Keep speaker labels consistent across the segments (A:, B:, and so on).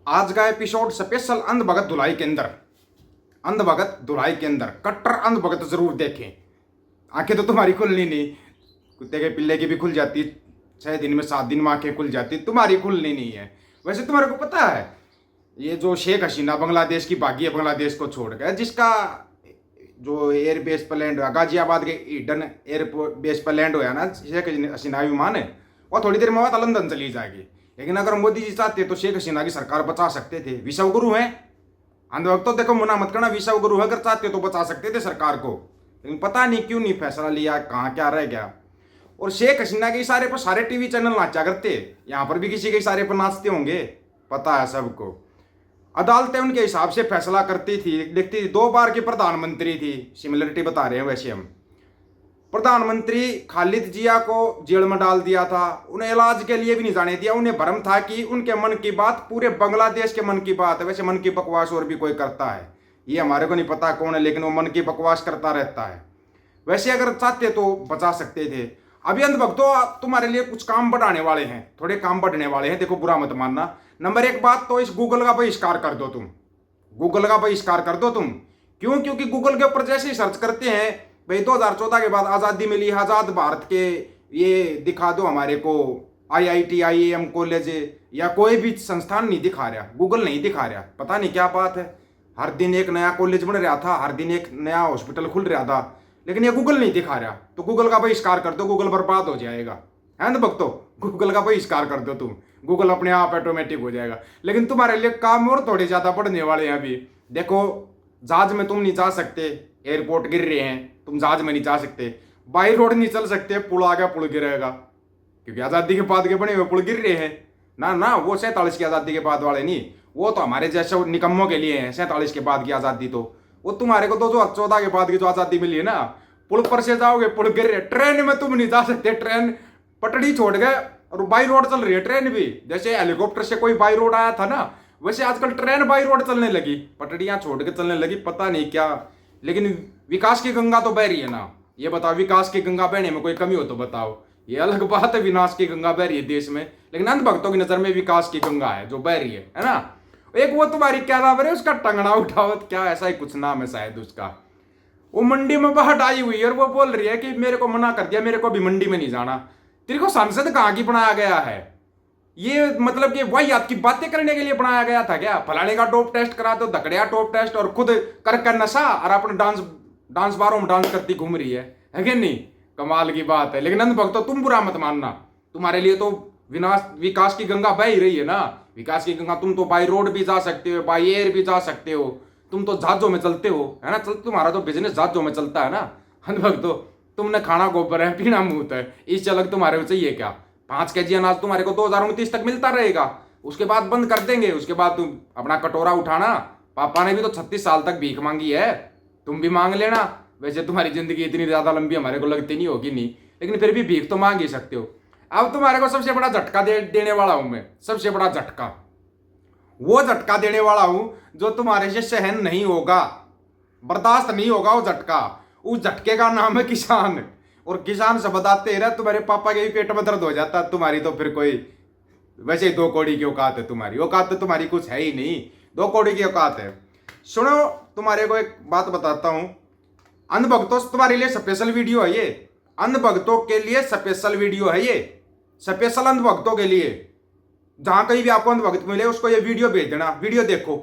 A: आज का episode special अंधभगत धुलाई के अंदर, अंधभगत धुलाई के अंदर कट्टर अंधभगत जरूर देखें। आंखें तो तुम्हारी खुलनी नहीं, कुत्ते के पिल्ले की भी खुल जाती, 6 दिन में 7 दिन में आंखें खुल जाती, तुम्हारी खुलनी नहीं है। वैसे तुम्हारे को पता है ये जो शेख हसीना बांग्लादेश की भागी है, बांग्लादेश को छोड़ कर, जिसका जो एयर बेस पर लैंड हुआ गाजियाबाद के ईडन एयर बेस पर लैंड हुआ ना शेख हसीना विमान है, वो थोड़ी देर में बाद लंदन चली जाएगी। लेकिन अगर मोदी जी चाहते तो शेख हसीना की सरकार बचा सकते थे। विश्व गुरु हैं अंधभक्त, तो देखो मना मत करना, विश्व गुरु अगर चाहते तो बचा सकते थे सरकार को, लेकिन पता नहीं क्यों नहीं फैसला लिया, कहाँ क्या रह गया। और शेख हसीना के इशारे पर सारे टीवी चैनल नाचा करते, यहाँ पर भी किसी के इशारे पर नाचते होंगे, पता है सबको। अदालतें उनके हिसाब से फैसला करती थी, देखती थी। 2 बार की प्रधानमंत्री थी, सिमिलरिटी बता रहे हैं वैसे हम। प्रधानमंत्री खालिद जिया को जेल में डाल दिया था, उन्हें इलाज के लिए भी नहीं जाने दिया। उन्हें भ्रम था कि उनके मन की बात पूरे बांग्लादेश के मन की बात है। वैसे मन की बकवास और भी कोई करता है, ये हमारे को नहीं पता कौन है, लेकिन वो मन की बकवास करता रहता है। वैसे अगर चाहते तो बचा सकते थे। अभी अंधभक्तों तुम्हारे लिए कुछ काम बढ़ाने वाले हैं, थोड़े काम बढ़ने वाले हैं, देखो बुरा मत मानना। नंबर 1 बात तो इस गूगल का बहिष्कार कर दो तुम, गूगल का बहिष्कार कर दो तुम। क्यों? क्योंकि गूगल के ऊपर जैसे ही सर्च करते हैं, भाई 2014 के बाद आज़ादी मिली, आज़ाद भारत के ये दिखा दो हमारे को, IIT IIM कॉलेज या कोई भी संस्थान नहीं दिखा रहा, गूगल नहीं दिखा रहा। पता नहीं क्या बात है, हर दिन एक नया कॉलेज बन रहा था, हर दिन एक नया हॉस्पिटल खुल रहा था, लेकिन ये गूगल नहीं दिखा रहा। तो गूगल का बहिष्कार कर दो, गूगल बर्बाद हो जाएगा। है ना भक्तों, गूगल का बहिष्कार कर दो तुम, गूगल अपने आप ऑटोमेटिक हो जाएगा। लेकिन तुम्हारे लिए काम और थोड़े ज्यादा बढ़ने वाले हैं अभी। देखो जहाज में तुम नहीं जा सकते, एयरपोर्ट गिर रहे हैं, तुम जहाज में नहीं जा सकते, बाई रोड नहीं चल सकते, पुल आ गया पुल गिरेगा, क्योंकि आजादी के बाद के बने हुए पुल गिर रहे हैं ना। ना वो 47 की आजादी के बाद वाले नहीं, वो तो हमारे जैसे निकम्मों के लिए है। 47 के बाद की आजादी तो वो तुम्हारे को 2014 के बाद की जो आजादी मिली है ना, पुल पर से जाओगे पुल गिर रहे। ट्रेन में तुम नहीं जा सकते, ट्रेन पटड़ी छोड़ गए और बाई रोड चल रही है ट्रेन भी। जैसे हेलीकॉप्टर से कोई बाई रोड आया था ना, वैसे आजकल ट्रेन बाई रोड चलने लगी, पटड़ियां छोड़ के चलने लगी, पता नहीं क्या। लेकिन विकास की गंगा तो बह रही है ना, ये बताओ विकास की गंगा बहने में कोई कमी हो तो बताओ। ये अलग बात है, विनाश की गंगा बह रही है देश में, लेकिन अंधभक्तों की नजर में विकास की गंगा है जो बह रही है ना। एक वो तुम्हारी क्या नाम है उसका, टंगना उठाओ क्या, ऐसा ही कुछ नाम है शायद उसका। वो मंडी में बाहर आई हुई है और वो बोल रही है कि मेरे को मना कर दिया, मेरे को भी मंडी में नहीं जाना। तेरे को सांसद कहाँ की बनाया गया है? ये मतलब कि वही आपकी बातें करने के लिए बनाया गया था क्या? फलाने का टॉप टेस्ट करा दो, धकड़िया टॉप टेस्ट, और खुद कर नशा और अपने डांस बारों में डांस करती घूम रही है कि नहीं? कमाल की बात है। लेकिन अंधभक्तों तुम बुरा मत मानना, तुम्हारे लिए तो विकास की गंगा बह ही रही है ना। विकास की गंगा, तुम तो बाई रोड भी जा सकते हो, बाई एयर भी जा सकते हो, तुम तो जहाजों में चलते हो, है ना। तुम्हारा तो बिजनेस जहाजों में चलता है ना। अंधभक्तों तुमने खाना गोबर है, पीना मूत है, इस चलक तुम्हारे को चाहिए क्या? 5 kg अनाज तुम्हारे को 2029 तक मिलता रहेगा, उसके बाद बंद कर देंगे। उसके बाद तुम अपना कटोरा उठाना। पापा ने भी तो 36 साल तक भीख मांगी है, तुम भी मांग लेना। वैसे तुम्हारी जिंदगी इतनी ज्यादा लंबी हमारे को लगती नहीं होगी, नहीं, लेकिन फिर भी भीख तो मांग ही सकते हो। अब तुम्हारे को सबसे बड़ा झटका देने वाला हूं मैं, सबसे बड़ा झटका, वो झटका देने वाला हूं जो तुम्हारे से सहन नहीं होगा, बर्दाश्त नहीं होगा वो झटका। उस झटके का नाम है किसान। और किसान से बताते रहे, तुम्हारे पापा के भी पेट में दर्द हो जाता है, तुम्हारी तो फिर कोई वैसे ही 2 कौड़ी की औकात है तुम्हारी। औकात तो तुम्हारी कुछ है ही नहीं, 2 कौड़ी की औकात है। सुनो तुम्हारे को एक बात बताता हूं, अंधभक्तों तुम्हारे लिए स्पेशल वीडियो है ये, अंधभक्तों के लिए स्पेशल वीडियो है ये, स्पेशल अंधभक्तों के लिए। जहां कहीं भी आपको अंधभक्त मिले उसको ये वीडियो भेज देना, वीडियो देखो।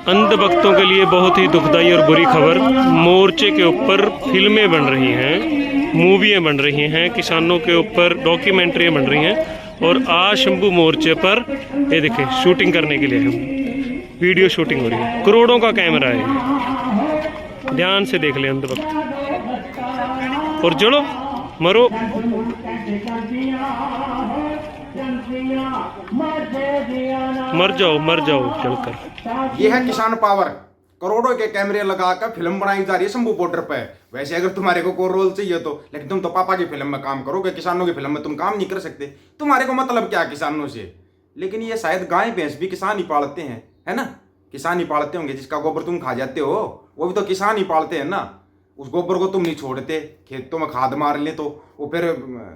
B: अंधभक्तों के लिए बहुत ही दुखदाई और बुरी खबर, मोर्चे के ऊपर फिल्में बन रही हैं, मूवियाँ बन रही हैं, किसानों के ऊपर डॉक्यूमेंट्रियाँ बन रही हैं। और आज शंभू मोर्चे पर ये देखें शूटिंग करने के लिए हम वीडियो शूटिंग हो रही है, करोड़ों का कैमरा है, ध्यान से देख ले अंधभक्त। और चलो मरो, मर जाओ चलकर।
A: ये है किसान पावर, करोड़ों के कैमरे लगाकर फिल्म बनाई जा रही है शंभू बॉर्डर पे। वैसे अगर तुम्हारे को कोई रोल चाहिए तो, लेकिन तुम तो पापा की फिल्म में काम करोगे, किसानों की फिल्म में तुम काम नहीं कर सकते। तुम्हारे को मतलब क्या किसानों से? लेकिन ये शायद गाय भैंस भी किसान ही पालते हैं, है ना, किसान ही पालते होंगे। जिसका गोबर तुम खा जाते हो वो भी तो किसान ही पालते हैं ना। उस गोबर को तुम नहीं छोड़ते, खेतों में खाद मार ले तो वो फिर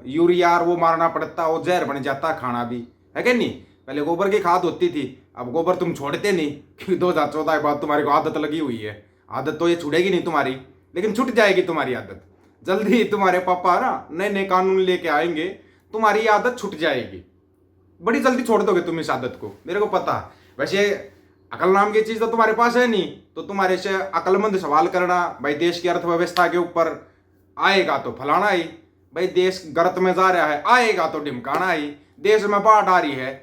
A: यूरिया और वो मारना पड़ता, वो जहर बन जाता खाना भी, है कि नहीं। पहले गोबर की खाद होती थी, अब गोबर तुम छोड़ते नहीं क्योंकि 2014 के बाद तुम्हारी को आदत लगी हुई है। आदत तो ये छूटेगी नहीं तुम्हारी, लेकिन छूट जाएगी तुम्हारी आदत जल्दी ही। तुम्हारे पापा ना नए नए कानून लेके आएंगे, तुम्हारी आदत छूट जाएगी, बड़ी जल्दी छोड़ दोगे तुम इस आदत को, मेरे को पता है। वैसे अकल नाम की चीज तो तुम्हारे पास है नहीं, तो तुम्हारे से अकलमंद सवाल करना भाई देश की अर्थव्यवस्था के ऊपर आएगा तो फलाना ही, भाई देश गर्त में जा रहा है आएगा तो ढिमकाना ही, देश में बाढ़ आ रही है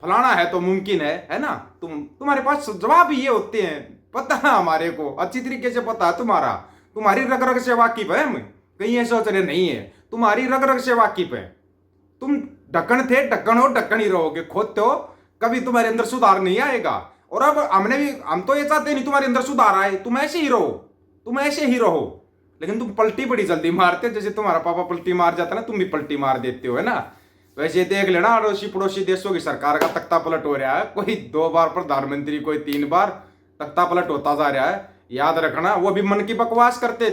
A: फलाना है तो मुमकिन है ना। तुम्हारे पास जवाब ये होते हैं, पता है हमारे को अच्छी तरीके से पता है तुम्हारी रग रग से वाकिफ है हम, कहीं ये सोच रहे नहीं है, तुम्हारी रग रग से वाकिफ है। तुम ढक्कन थे, ढक्कन हो, ढक्कन ही रहोगे, खोदते हो, कभी तुम्हारे अंदर सुधार नहीं आएगा। और अब हम तो ये चाहते नहीं तुम्हारे अंदर सुधार आए, तुम ऐसे ही रहो, लेकिन तुम पलटी बड़ी जल्दी मारते हो, जैसे तुम्हारा पापा पलटी मार जाता ना, तुम भी पलटी मार देते हो, है ना। वैसे देख लेना अड़ोसी पड़ोसी देशों की सरकार का तख्ता पलट हो रहा है, कोई 2 बार प्रधानमंत्री, कोई 3 बार, तख्ता पलट होता जा रहा है। याद रखना वो भी मन की बकवास करते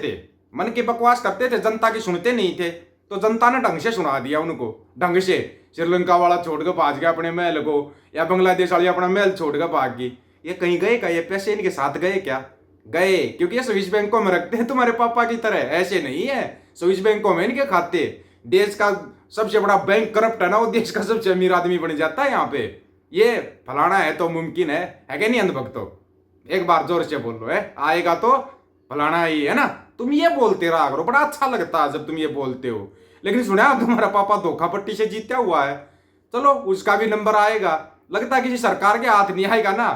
A: थे, जनता की सुनते नहीं थे, तो जनता ने ढंग से सुना दिया उनको, ढंग से। श्रीलंका वाला छोड़ कर भाग गया अपने महल को, या बांग्लादेश वाली अपना महल छोड़ कर भाग गई। ये कहीं गए क्या? ये पैसे इनके साथ गए क्या? गए, क्योंकि ये स्विस बैंकों में रखते हैं तुम्हारे पापा की तरह, ऐसे नहीं है। स्विस बैंकों में इनके खाते, देश का सबसे बड़ा बैंक करप्ट है ना, वो देश का सबसे अमीर आदमी बन जाता है यहाँ पे। ये फलाना है तो मुमकिन है कि नहीं अंधभक्तों? एक बार जोर से बोल लो, है आएगा तो फलाना ही, है ना। तुम ये बोलते रहा करो, बड़ा अच्छा लगता है जब तुम ये बोलते हो। लेकिन सुना तुम्हारा पापा धोखा पट्टी से जीता हुआ है, चलो उसका भी नंबर आएगा। लगता है किसी सरकार के हाथ नहीं आएगा ना,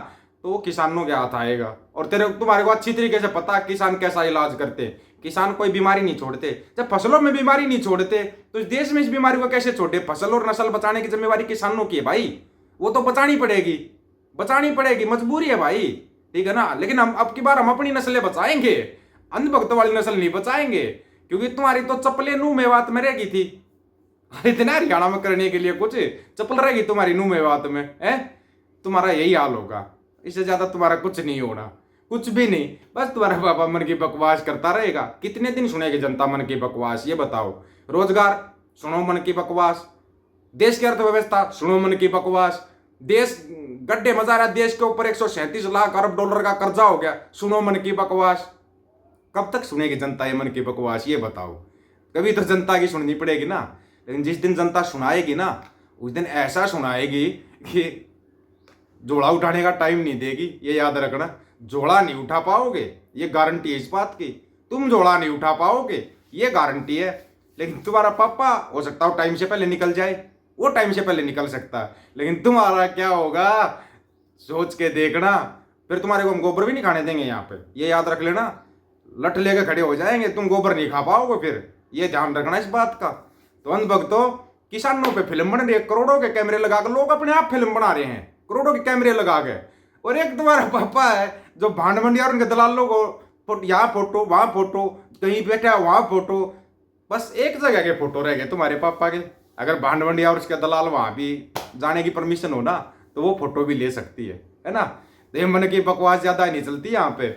A: तो वो किसानों के हाथ आएगा। और तुम्हारे को अच्छी तरीके से पता है किसान कैसा इलाज करते। किसान कोई बीमारी नहीं छोड़ते, जब फसलों में बीमारी नहीं छोड़ते तो इस देश में इस बीमारी को कैसे छोड़े? फसल और नस्ल बचाने की जिम्मेवारी किसानों की है भाई, वो तो बचानी पड़ेगी, मजबूरी है भाई, ठीक है ना। लेकिन अब की बार हम अपनी नस्लें बचाएंगे, अंधभक्त वाली नस्ल नहीं बचाएंगे, क्योंकि तुम्हारी तो चप्पलें नूह मेवात में रहेगी थी। इतना हरियाणा में करने के लिए कुछ चप्पल रहेगी तुम्हारी नूह मेवात में, है तुम्हारा यही हाल होगा। इससे ज्यादा तुम्हारा कुछ नहीं होना, कुछ भी नहीं। बस तुम्हारा बाबा मन की बकवास करता रहेगा। कितने दिन सुनेगी जनता मन की बकवास, ये बताओ। रोजगार सुनो मन की बकवास, देश की अर्थव्यवस्था सुनो मन की बकवास, देश गड्ढे में जा रहा है, देश के ऊपर 137 लाख अरब डॉलर का कर्जा हो गया, सुनो मन की बकवास। कब तक सुनेगी जनता ये मन की बकवास, ये बताओ। कभी तो जनता की सुननी पड़ेगी ना। लेकिन जिस दिन जनता सुनाएगी ना, उस दिन ऐसा सुनाएगी कि जोड़ा उठाने का टाइम नहीं देगी। ये याद रखना, जोड़ा नहीं उठा पाओगे, ये गारंटी है इस बात की। तुम जोड़ा नहीं उठा पाओगे, ये गारंटी है। लेकिन तुम्हारा पापा हो सकता हो टाइम से पहले निकल जाए, वो टाइम से पहले निकल सकता है, लेकिन तुम्हारा क्या होगा सोच के देखना। फिर तुम्हारे को हम गोबर भी नहीं खाने देंगे यहाँ पे, ये याद रख लेना। लठ लेके खड़े हो जाएंगे, तुम गोबर नहीं खा पाओगे फिर, ये ध्यान रखना इस बात का। तो अंधभक्तों, किसानों पे फिल्म बन रही है, करोड़ों के कैमरे लगा कर लोग अपने आप फिल्म बना रहे हैं, करोड़ों के कैमरे लगा के। और एक तुम्हारा पापा है जो भांड मंडिया और उनके दलालों को यहाँ फोटो वहां फोटो, कहीं बैठा वहां फोटो, बस एक जगह के फोटो रह गए तुम्हारे पापा के। अगर भांड मंडिया और उसके दलाल वहां भी जाने की परमिशन हो ना, तो वो फोटो भी ले सकती है ना। तो मन की बकवास ज्यादा नहीं चलती यहाँ पे।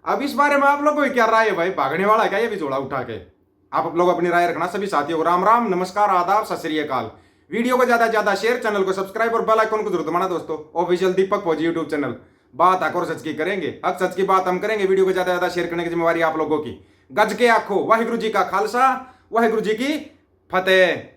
A: अब इस बारे में आप लोगों की क्या राय है भाई? भागने वाला है क्या ये भी जोड़ा उठा के? आप लोग अपनी राय रखना। सभी साथियों को राम राम, नमस्कार, आदाब, सत श्री अकाल। वीडियो को ज्यादा से ज्यादा शेयर, चैनल को सब्सक्राइब और बेल आइकन को जरूर दबाना दोस्तों। ऑफिशियल दीपक फौजी यूट्यूब चैनल। बात हक और सच की करेंगे, हक सच की बात हम करेंगे। वीडियो को ज्यादा से ज्यादा शेयर करने की जिम्मेवारी आप लोगों की। गज के आखो, वाहिगुरु जी का खालसा, वाहिगुरु जी की फतेह।